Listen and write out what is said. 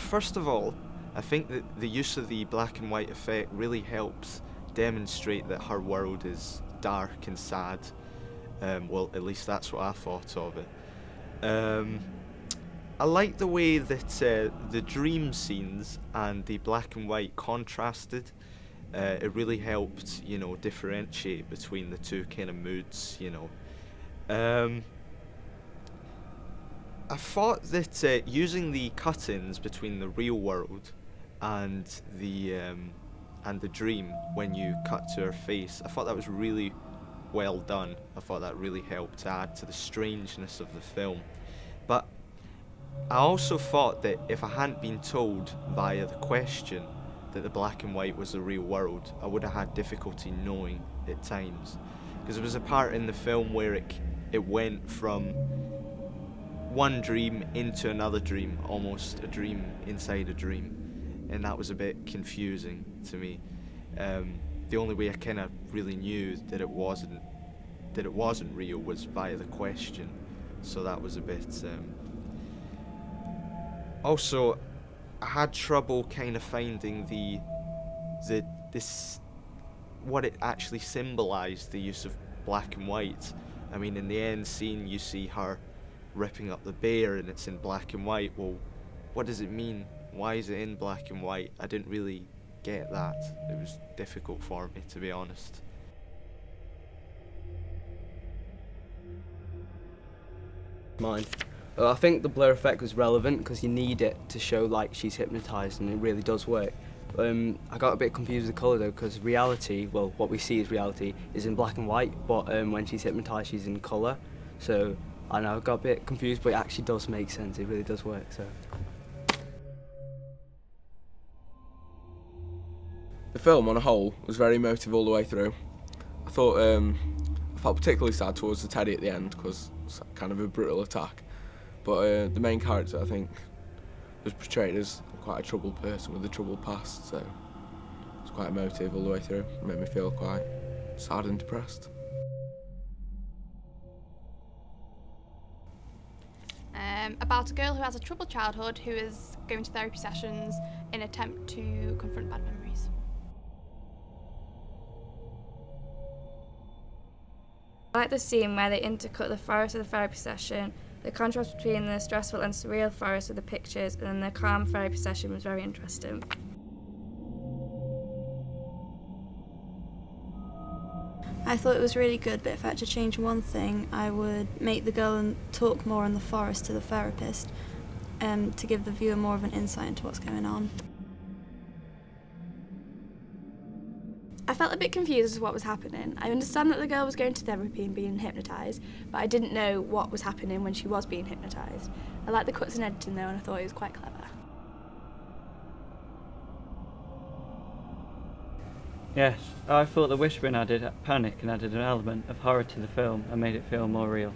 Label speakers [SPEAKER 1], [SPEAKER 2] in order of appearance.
[SPEAKER 1] first of all, I think that the use of the black and white effect really helps demonstrate that her world is dark and sad. Well, at least that's what I thought of it. I like the way that the dream scenes and the black and white contrasted. It really helped, you know, differentiate between the two kind of moods, you know. I thought that using the cut-ins between the real world and the dream when you cut to her face, I thought that was really well done. I thought that really helped to add to the strangeness of the film. But I also thought that if I hadn't been told via the question that the black and white was the real world, I would have had difficulty knowing at times. Because there was a part in the film where it went from one dream into another dream, almost a dream inside a dream, and that was a bit confusing to me. The only way I kind of really knew that it wasn't real was via the question, so that was a bit. Also, I had trouble kind of finding what it actually symbolised, the use of black and white. I mean, in the end scene, you see her ripping up the bear and it's in black and white. Well, what does it mean? Why is it in black and white? I didn't really get that. It was difficult for me, to be honest.
[SPEAKER 2] Mine. I think the blur effect was relevant because you need it to show like she's hypnotised, and it really does work. I got a bit confused with the colour though, because reality, well, what we see as reality is in black and white, but when she's hypnotised she's in colour. So I know I got a bit confused, but it actually does make sense. It really does work. So
[SPEAKER 3] the film on a whole was very emotive all the way through. I felt particularly sad towards the teddy at the end because it's kind of a brutal attack. But the main character, I think, was portrayed as quite a troubled person with a troubled past, so it's quite emotive all the way through. It made me feel quite sad and depressed.
[SPEAKER 4] About a girl who has a troubled childhood who is going to therapy sessions in an attempt to confront bad memories.
[SPEAKER 5] I like the scene where they intercut the forest of the therapy session. The contrast between the stressful and surreal forest of the pictures and then the calm therapy session was very interesting.
[SPEAKER 6] I thought it was really good, but if I had to change one thing, I would make the girl talk more in the forest to the therapist, to give the viewer more of an insight into what's going on.
[SPEAKER 5] I felt a bit confused as to what was happening. I understand that the girl was going to therapy and being hypnotised, but I didn't know what was happening when she was being hypnotised. I liked the cuts and editing though, and I thought it was quite clever.
[SPEAKER 7] Yes, I thought the whispering added panic and added an element of horror to the film and made it feel more real.